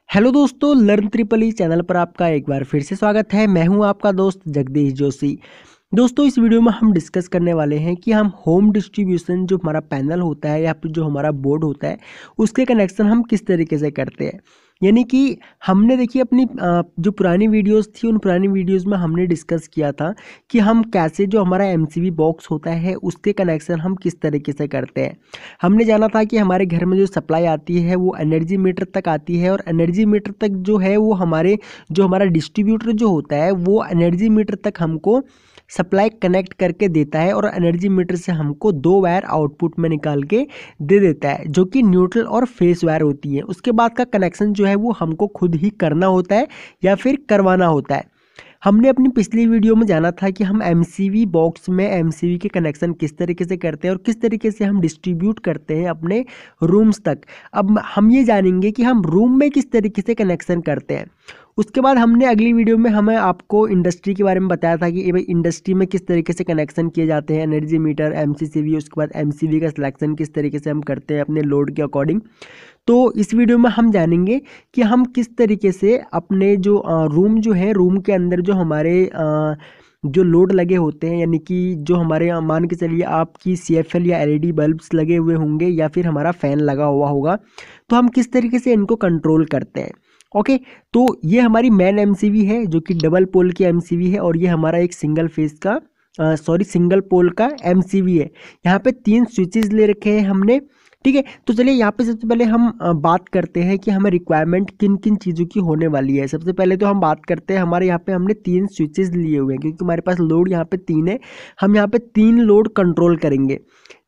Hello दोस्तों, learn triple E channel पर आपका एक बार फिर से स्वागत है। मैं हूं आपका दोस्त जगदीश जोशी। दोस्तों, इस वीडियो में हम डिस्कस करने वाले हैं कि हम होम डिस्ट्रीब्यूशन जो हमारा पैनल होता है या फिर जो हमारा बोर्ड होता है उसके कनेक्शन हम किस तरीके से करते हैं। यानी कि हमने देखिए अपनी जो पुरानी वीडियोस थी उन पुरानी वीडियोस में हमने डिस्कस किया था कि हम कैसे जो हमारा एमसीबी बॉक्स होता है उसके कनेक्शन हम किस तरीके से करते हैं। हमने जाना था कि हमारे घर में जो सप्लाई आती है वो एनर्जी मीटर तक आती है और एनर्जी मीटर तक जो है वो हमारा डिस्ट्रीब्यूटर जो होता है वो एनर्जी मीटर तक हमको सप्लाई कनेक्ट करके देता है और एनर्जी मीटर से हमको दो वायर आउटपुट में निकाल के दे देता है जो कि न्यूट्रल और फेस वायर होती है। उसके बाद का कनेक्शन जो है वो हमको खुद ही करना होता है या फिर करवाना होता है। हमने अपनी पिछली वीडियो में जाना था कि हम एमसीवी बॉक्स में एमसीवी के कनेक्शन किस तरीके से करते हैं और किस तरीके से हम डिस्ट्रीब्यूट करते हैं अपने रूम्स तक। अब हम ये जानेंगे कि हम रूम में किस तरीके से कनेक्शन करते हैं। उसके बाद हमने अगली वीडियो में हमें आपको इंडस्ट्री के बारे में बताया था कि भाई इंडस्ट्री में किस तरीके से कनेक्शन किए जाते हैं, एनर्जी मीटर, एमसीसीवी, उसके बाद एमसीवी का सिलेक्शन किस तरीके से हम करते हैं अपने लोड के अकॉर्डिंग। तो इस वीडियो में हम जानेंगे कि हम किस तरीके से अपने जो रूम जो है, रूम के अंदर जो हमारे जो लोड लगे होते हैं, यानी कि जो हमारे मान के चलिए आपकी सीएफएल या एलईडी बल्ब्स लगे हुए होंगे या फिर हमारा फ़ैन लगा हुआ होगा, तो हम किस तरीके से इनको कंट्रोल करते हैं। ओके, तो ये हमारी मेन एमसीवी है जो कि डबल पोल की एमसीवी है और ये हमारा एक सिंगल फेज का सिंगल पोल का एमसीवी है। यहाँ पे 3 स्विचेस ले रखे हैं हमने। ठीक है, तो चलिए यहाँ पे सबसे पहले हम बात करते हैं कि हमें रिक्वायरमेंट किन किन चीज़ों की होने वाली है। सबसे पहले तो हम बात करते हैं, हमारे यहाँ पे हमने 3 स्विचेस लिए हुए हैं क्योंकि हमारे पास लोड यहाँ पे 3 है। हम यहाँ पे 3 लोड कंट्रोल करेंगे।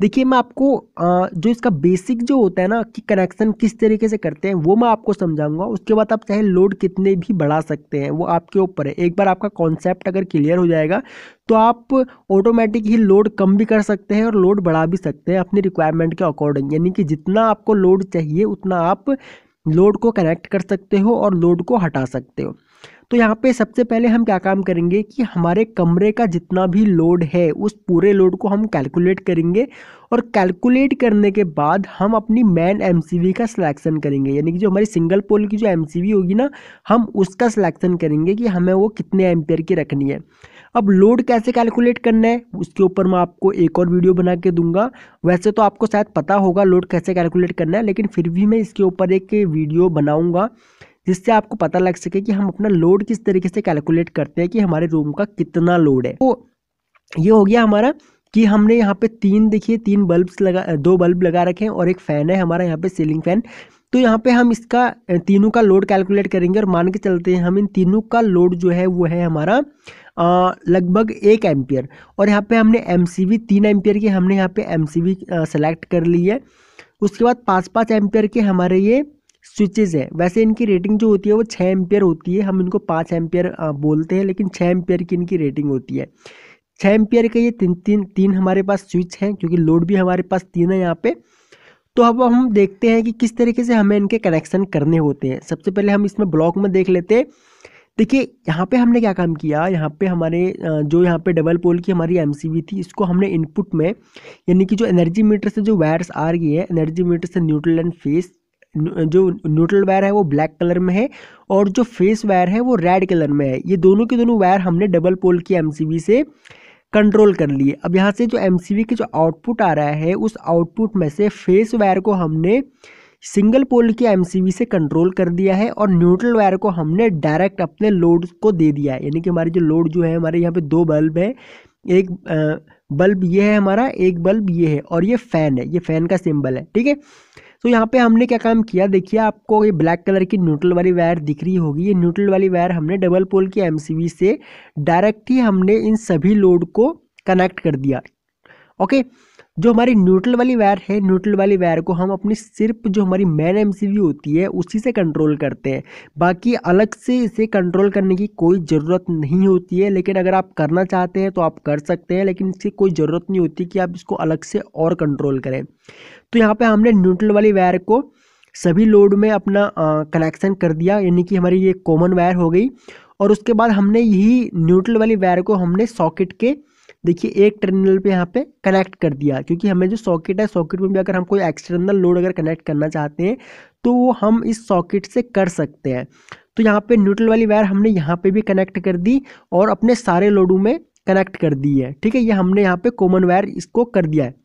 देखिए, मैं आपको जो इसका बेसिक जो होता है ना कि कनेक्शन किस तरीके से करते हैं वो मैं आपको समझाऊंगा। उसके बाद आप चाहे लोड कितने भी बढ़ा सकते हैं, वो आपके ऊपर है। एक बार आपका कॉन्सेप्ट अगर क्लियर हो जाएगा तो आप ऑटोमेटिक ही लोड कम भी कर सकते हैं और लोड बढ़ा भी सकते हैं अपनी रिक्वायरमेंट के अकॉर्डिंग। यानी कि जितना आपको लोड चाहिए उतना आप लोड को कनेक्ट कर सकते हो और लोड को हटा सकते हो। तो यहाँ पे सबसे पहले हम क्या काम करेंगे कि हमारे कमरे का जितना भी लोड है उस पूरे लोड को हम कैलकुलेट करेंगे और कैलकुलेट करने के बाद हम अपनी मेन एमसीवी का सिलेक्शन करेंगे। यानी कि जो हमारी सिंगल पोल की जो एमसीवी होगी ना, हम उसका सिलेक्शन करेंगे कि हमें वो कितने एम्पियर की रखनी है। अब लोड कैसे कैलकुलेट करना है उसके ऊपर मैं आपको एक और वीडियो बना के दूंगा। वैसे तो आपको शायद पता होगा लोड कैसे कैलकुलेट करना है, लेकिन फिर भी मैं इसके ऊपर एक वीडियो बनाऊंगा जिससे आपको पता लग सके कि हम अपना लोड किस तरीके से कैलकुलेट करते हैं कि हमारे रूम का कितना लोड है। तो ये हो गया हमारा कि हमने यहाँ पे देखिए 3 बल्ब्स लगा, 2 बल्ब लगा रखे हैं और एक फ़ैन है हमारा यहाँ पे सीलिंग फैन। तो यहाँ पे हम इसका तीनों का लोड कैलकुलेट करेंगे और मान के चलते हैं हम इन तीनों का लोड जो है वो है हमारा लगभग 1 एम्पियर। और यहाँ पे हमने एमसीवी 3 एम्पियर की हमने यहाँ पे एमसीवी सेलेक्ट कर ली है। उसके बाद 5-5 एम्पियर के हमारे ये स्विचेस है। वैसे इनकी रेटिंग जो होती है वो 6 एम्पियर होती है, हम इनको 5 एम्पियर बोलते हैं, लेकिन 6 एम्पियर की इनकी रेटिंग होती है। 6 एम्पियर के ये तीन हमारे पास स्विच हैं क्योंकि लोड भी हमारे पास 3 है यहाँ पे। तो अब हम देखते हैं कि किस तरीके से हमें इनके कनेक्शन करने होते हैं। सबसे पहले हम इसमें ब्लॉक में देख लेते हैं। देखिए, यहाँ पे हमने क्या काम किया, यहाँ पे हमारे जो यहाँ पे डबल पोल की हमारी एमसीवी थी इसको हमने इनपुट में, यानी कि जो एनर्जी मीटर से जो वायर्स आ रही है, एनर्जी मीटर से न्यूट्रल एंड फेस, जो न्यूट्रल वायर है वो ब्लैक कलर में है और जो फेस वायर है वो रेड कलर में है। ये दोनों के दोनों वायर हमने डबल पोल की एमसीवी से कंट्रोल कर लिए। अब यहाँ से जो एमसीवी के जो आउटपुट आ रहा है उस आउटपुट में से फेस वायर को हमने सिंगल पोल की एमसीवी से कंट्रोल कर दिया है और न्यूट्रल वायर को हमने डायरेक्ट अपने लोड को दे दिया है। यानी कि हमारी जो लोड जो है, हमारे यहाँ पे 2 बल्ब है, एक बल्ब ये है हमारा, एक बल्ब ये है और ये फैन है, ये फैन का सिंबल है। ठीक है, तो यहाँ पे हमने क्या काम किया, देखिए आपको ये ब्लैक कलर की न्यूट्रल वाली वायर दिख रही होगी। ये न्यूट्रल वाली वायर हमने डबल पोल की एमसीवी से डायरेक्ट ही हमने इन सभी लोड को कनेक्ट कर दिया। ओके, जो हमारी न्यूट्रल वाली वायर है, न्यूट्रल वाली वायर को हम अपनी सिर्फ जो हमारी मेन एमसीवी होती है उसी से कंट्रोल करते हैं। बाकी अलग से इसे कंट्रोल करने की कोई ज़रूरत नहीं होती है, लेकिन अगर आप करना चाहते हैं तो आप कर सकते हैं, लेकिन इसकी कोई ज़रूरत नहीं होती कि आप इसको अलग से और कंट्रोल करें। तो यहाँ पे हमने न्यूट्रल वाली वायर को सभी लोड में अपना कनेक्शन कर दिया, यानी कि हमारी ये कॉमन वायर हो गई। और उसके बाद हमने यही न्यूट्रल वाली वायर को हमने सॉकेट के, देखिए, एक टर्मिनल पे यहाँ पे कनेक्ट कर दिया, क्योंकि हमें जो सॉकेट है, सॉकेट में भी अगर हम कोई एक्सटर्नल लोड अगर कनेक्ट करना चाहते हैं तो वो हम इस सॉकेट से कर सकते हैं। तो यहाँ पे न्यूट्रल वाली वायर हमने यहाँ पे भी कनेक्ट कर दी और अपने सारे लोडों में कनेक्ट कर दी है। ठीक है, ये हमने यहाँ पे कॉमन वायर इसको कर दिया है।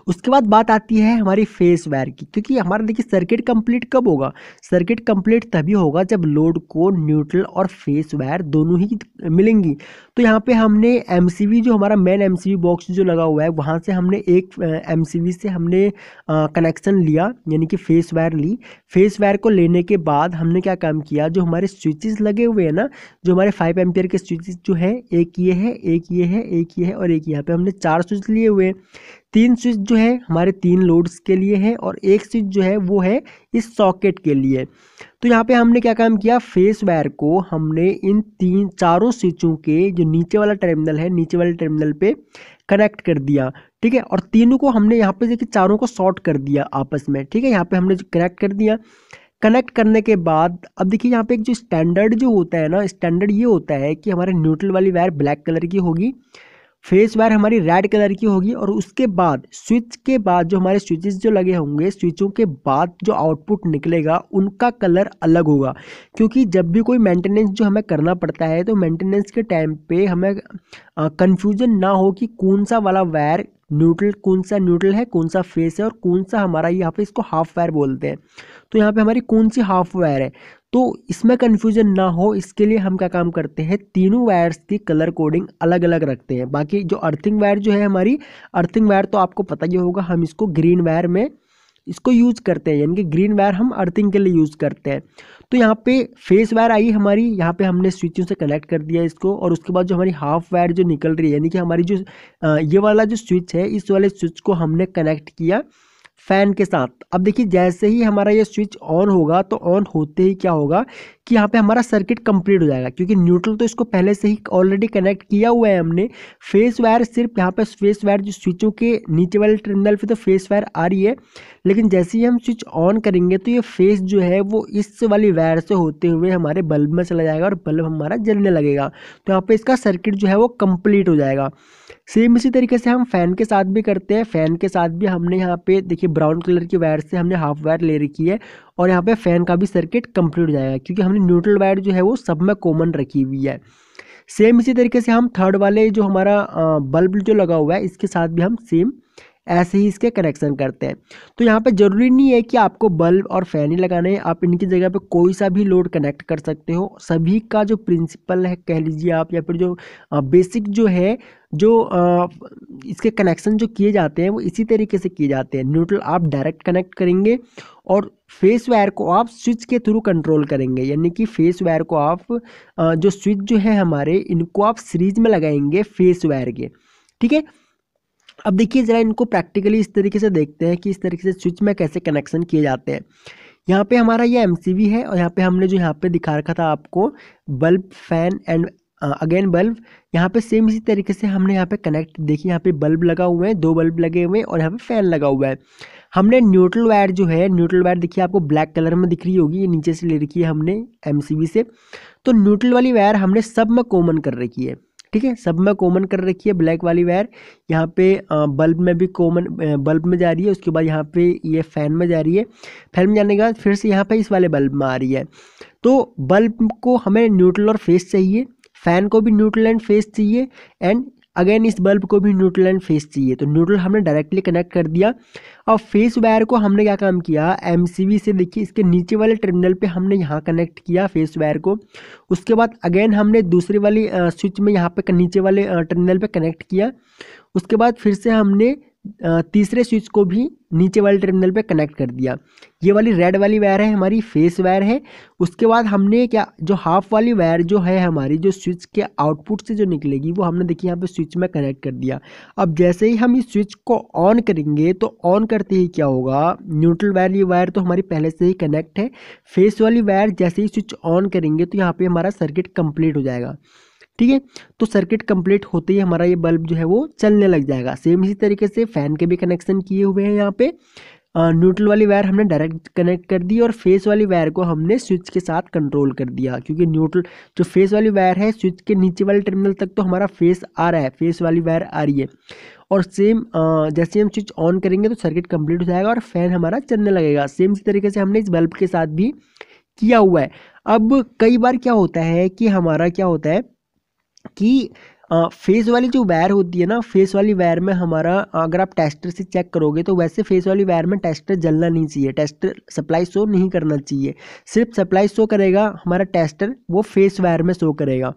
उसके बाद बात आती है हमारी फेस वायर की, क्योंकि हमारा देखिए सर्किट कंप्लीट कब होगा, सर्किट कंप्लीट तभी होगा जब लोड को न्यूट्रल और फेस वायर दोनों ही मिलेंगी। तो यहाँ पे हमने एमसीबी जो हमारा मेन एमसीबी बॉक्स जो लगा हुआ है वहाँ से हमने एक एमसीबी से हमने कनेक्शन लिया, यानी कि फेस वायर ली। फेस वायर को लेने के बाद हमने क्या काम किया, जो हमारे स्विचेस लगे हुए हैं ना, जो हमारे 5 एम्पियर के स्विचेस जो है, एक ये है, एक ये है, एक ये है और एक यहाँ पे हमने 4 स्विच लिए हुए हैं। 3 स्विच जो है हमारे 3 लोड्स के लिए है और एक स्विच जो है वो है इस सॉकेट के लिए। तो यहाँ पे हमने क्या काम किया, फेस वायर को हमने इन चारों स्विचों के जो नीचे वाला टर्मिनल है, नीचे वाले टर्मिनल पे कनेक्ट कर दिया। ठीक है, और तीनों को हमने यहाँ पे देखिए चारों को शॉर्ट कर दिया आपस में। ठीक है, यहाँ पे हमने कनेक्ट कर दिया। कनेक्ट करने के बाद अब देखिए यहाँ पे एक जो स्टैंडर्ड जो होता है ना, स्टैंडर्ड ये होता है कि हमारे न्यूट्रल वाली वायर ब्लैक कलर की होगी, फेस वायर हमारी रेड कलर की होगी, और उसके बाद स्विच के बाद जो हमारे स्विचेस जो लगे होंगे, स्विचों के बाद जो आउटपुट निकलेगा उनका कलर अलग होगा। क्योंकि जब भी कोई मेंटेनेंस जो हमें करना पड़ता है तो मेंटेनेंस के टाइम पे हमें कंफ्यूजन ना हो कि कौन सा वाला वायर न्यूट्रल, कौन सा न्यूट्रल है, कौन सा फेस है और कौन सा हमारा यहाँ पे इसको हाफ वायर बोलते हैं। तो यहाँ पे हमारी कौन सी हाफ वायर है, तो इसमें कन्फ्यूजन ना हो इसके लिए हम क्या काम करते हैं, तीनों वायर्स की कलर कोडिंग अलग अलग रखते हैं। बाकी जो अर्थिंग वायर जो है हमारी, अर्थिंग वायर तो आपको पता ही होगा, हम इसको ग्रीन वायर में इसको यूज करते हैं, यानी कि ग्रीन वायर हम अर्थिंग के लिए यूज करते हैं। तो यहाँ पे फेस वायर आई हमारी, यहाँ पे हमने स्विचों से कनेक्ट कर दिया इसको, और उसके बाद जो हमारी हाफ वायर जो निकल रही है, यानी कि हमारी जो ये वाला जो स्विच है, इस वाले स्विच को हमने कनेक्ट किया फैन के साथ। अब देखिए जैसे ही हमारा ये स्विच ऑन होगा तो ऑन होते ही क्या होगा कि यहाँ पे हमारा सर्किट कंप्लीट हो जाएगा, क्योंकि न्यूट्रल तो इसको पहले से ही ऑलरेडी कनेक्ट किया हुआ है हमने। फेस वायर सिर्फ यहाँ पे फेस वायर जो स्विचों के नीचे वाले टर्मिनल पे तो फेस वायर आ रही है, लेकिन जैसे ही हम स्विच ऑन करेंगे तो ये फेस जो है वो इस वाली वायर से होते हुए हमारे बल्ब में चला जाएगा और बल्ब हमारा जलने लगेगा। तो यहाँ पे इसका सर्किट जो है वो कंप्लीट हो जाएगा। सेम इसी तरीके से हम फैन के साथ भी करते हैं। फैन के साथ भी हमने यहाँ पे देखिए ब्राउन कलर की वायर से हमने हाफ वायर ले रखी है, और यहाँ पे फैन का भी सर्किट कंप्लीट हो जाएगा, क्योंकि हमने न्यूट्रल वायर जो है वो सब में कॉमन रखी हुई है। सेम इसी तरीके से हम थर्ड वाले जो हमारा बल्ब जो लगा हुआ है इसके साथ भी हम सेम ऐसे ही इसके कनेक्शन करते हैं। तो यहाँ पे ज़रूरी नहीं है कि आपको बल्ब और फैन ही लगाने हैं, आप इनकी जगह पे कोई सा भी लोड कनेक्ट कर सकते हो। सभी का जो प्रिंसिपल है कह लीजिए आप, या फिर जो बेसिक जो है, जो इसके कनेक्शन जो किए जाते हैं वो इसी तरीके से किए जाते हैं। न्यूट्रल आप डायरेक्ट कनेक्ट करेंगे और फेस वायर को आप स्विच के थ्रू कंट्रोल करेंगे, यानी कि फेस वायर को आप जो स्विच जो है हमारे, इनको आप सीरीज में लगाएंगे फेस वायर के। ठीक है, अब देखिए ज़रा इनको प्रैक्टिकली इस तरीके से देखते हैं कि इस तरीके से स्विच में कैसे कनेक्शन किए जाते हैं। यहाँ पे हमारा ये एमसीबी है, और यहाँ पे हमने जो यहाँ पे दिखा रखा था आपको bulb, fan and again bulb, यहाँ पे सेम इसी तरीके से हमने यहाँ पे कनेक्ट, देखिए यहाँ पे बल्ब लगा हुए हैं, 2 बल्ब लगे हुए हैं और यहाँ पे फैन लगा हुआ है। हमने न्यूट्रल वायर जो है, न्यूट्रल वायर देखिए आपको ब्लैक कलर में दिख रही होगी, ये नीचे से ले रखी है हमने एमसीबी से। तो न्यूट्रल वाली वायर हमने सब में कॉमन कर रखी है। ठीक है, सब में कॉमन कर रखी है ब्लैक वाली वायर। यहाँ पे बल्ब में भी कॉमन, बल्ब में जा रही है, उसके बाद यहाँ पे ये फैन में जा रही है, फैन में जाने के बाद फिर से यहाँ पे इस वाले बल्ब में आ रही है। तो बल्ब को हमें न्यूट्रल और फेस चाहिए, फैन को भी न्यूट्रल एंड फेस चाहिए, एंड अगेन इस बल्ब को भी न्यूट्रल एंड फेस चाहिए। तो न्यूट्रल हमने डायरेक्टली कनेक्ट कर दिया, और फेस वायर को हमने क्या काम किया, एमसीबी से देखिए इसके नीचे वाले टर्मिनल पे हमने यहाँ कनेक्ट किया फेस वायर को। उसके बाद अगेन हमने दूसरी वाली स्विच में यहाँ पे नीचे वाले टर्मिनल पे कनेक्ट किया। उसके बाद फिर से हमने तीसरे स्विच को भी नीचे वाले टर्मिनल पे कनेक्ट कर दिया। ये वाली रेड वाली वायर है हमारी फेस वायर है। उसके बाद हमने क्या, जो हाफ वाली वायर जो है हमारी, जो स्विच के आउटपुट से जो निकलेगी वो हमने देखिए यहाँ पे स्विच में कनेक्ट कर दिया। अब जैसे ही हम इस स्विच को ऑन करेंगे तो ऑन करते ही क्या होगा, न्यूट्रल वाली वायर तो हमारी पहले से ही कनेक्ट है, फेस वाली वायर जैसे ही स्विच ऑन करेंगे तो यहाँ पे हमारा सर्किट कंप्लीट हो जाएगा। ठीक है, तो सर्किट कंप्लीट होते ही हमारा ये बल्ब जो है वो चलने लग जाएगा। सेम इसी तरीके से फैन के भी कनेक्शन किए हुए हैं। यहाँ पे न्यूट्रल वाली वायर हमने डायरेक्ट कनेक्ट कर दी, और फेस वाली वायर को हमने स्विच के साथ कंट्रोल कर दिया, क्योंकि न्यूट्रल जो फेस वाली वायर है, स्विच के नीचे वाले टर्मिनल तक तो हमारा फेस आ रहा है, फेस वाली वायर आ रही है, और सेम जैसे हम स्विच ऑन करेंगे तो सर्किट कंप्लीट हो जाएगा और फैन हमारा चलने लगेगा। सेम इसी तरीके से हमने इस बल्ब के साथ भी किया हुआ है। अब कई बार क्या होता है कि हमारा क्या होता है कि फेस वाली जो वायर होती है ना, फेस वाली वायर में हमारा अगर आप टेस्टर से चेक करोगे तो वैसे फेस वाली वायर में टेस्टर जलना नहीं चाहिए, टेस्टर सप्लाई शो नहीं करना चाहिए। सिर्फ सप्लाई शो करेगा हमारा टेस्टर, वो फेस वायर में शो करेगा।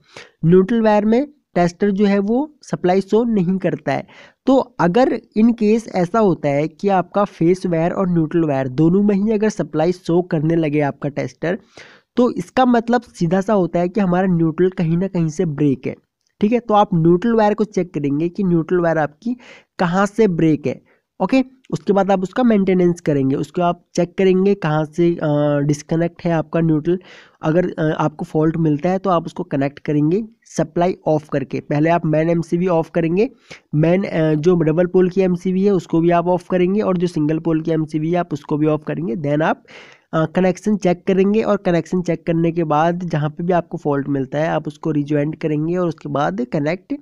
न्यूट्रल वायर में टेस्टर जो है वो सप्लाई शो नहीं करता है। तो अगर इन केस ऐसा होता है कि आपका फेस वायर और न्यूट्रल वायर दोनों में ही अगर सप्लाई शो करने लगे आपका टेस्टर, तो इसका मतलब सीधा सा होता है कि हमारा न्यूट्रल कहीं ना कहीं से ब्रेक है। ठीक है, तो आप न्यूट्रल वायर को चेक करेंगे कि न्यूट्रल वायर आपकी कहाँ से ब्रेक है। ओके, उसके बाद आप उसका मेंटेनेंस करेंगे, उसको आप चेक करेंगे कहाँ से डिस्कनेक्ट है आपका न्यूट्रल। अगर आपको फॉल्ट मिलता है तो आप उसको कनेक्ट करेंगे सप्लाई ऑफ करके। पहले आप मेन एमसीबी ऑफ करेंगे, मेन जो डबल पोल की एमसीबी है उसको भी आप ऑफ करेंगे, और जो सिंगल पोल की एमसीबी है आप उसको भी ऑफ करेंगे। देन आप कनेक्शन चेक करेंगे, और कनेक्शन चेक करने के बाद जहाँ पे भी आपको फॉल्ट मिलता है आप उसको रिज्वाइंट करेंगे, और उसके बाद कनेक्ट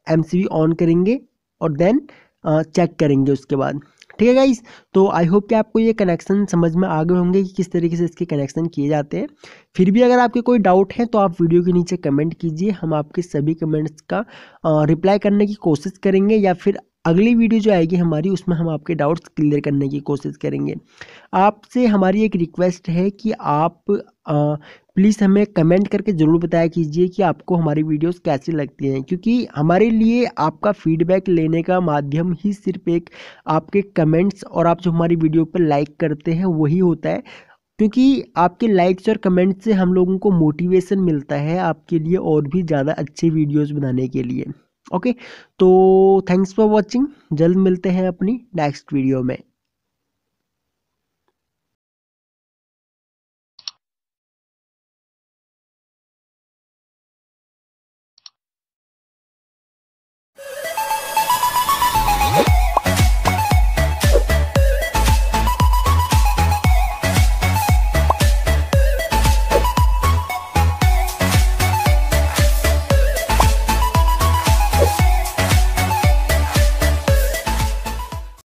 एमसीबी ऑन करेंगे, और देन चेक करेंगे उसके बाद। ठीक है गाइस, तो आई होप कि आपको ये कनेक्शन समझ में आ गए होंगे कि किस तरीके से इसके कनेक्शन किए जाते हैं। फिर भी अगर आपके कोई डाउट है तो आप वीडियो के नीचे कमेंट कीजिए, हम आपके सभी कमेंट्स का रिप्लाई करने की कोशिश करेंगे, या फिर अगली वीडियो जो आएगी हमारी उसमें हम आपके डाउट्स क्लियर करने की कोशिश करेंगे। आपसे हमारी एक रिक्वेस्ट है कि आप प्लीज़ हमें कमेंट करके ज़रूर बताया कीजिए कि आपको हमारी वीडियोस कैसी लगती हैं, क्योंकि हमारे लिए आपका फीडबैक लेने का माध्यम ही सिर्फ एक आपके कमेंट्स और आप जो हमारी वीडियो पर लाइक करते हैं वही होता है। क्योंकि आपके लाइक्स और कमेंट्स से हम लोगों को मोटिवेशन मिलता है आपके लिए और भी ज़्यादा अच्छे वीडियोस बनाने के लिए। ओके, तो थैंक्स फॉर वॉचिंग, जल्द मिलते हैं अपनी नेक्स्ट वीडियो में।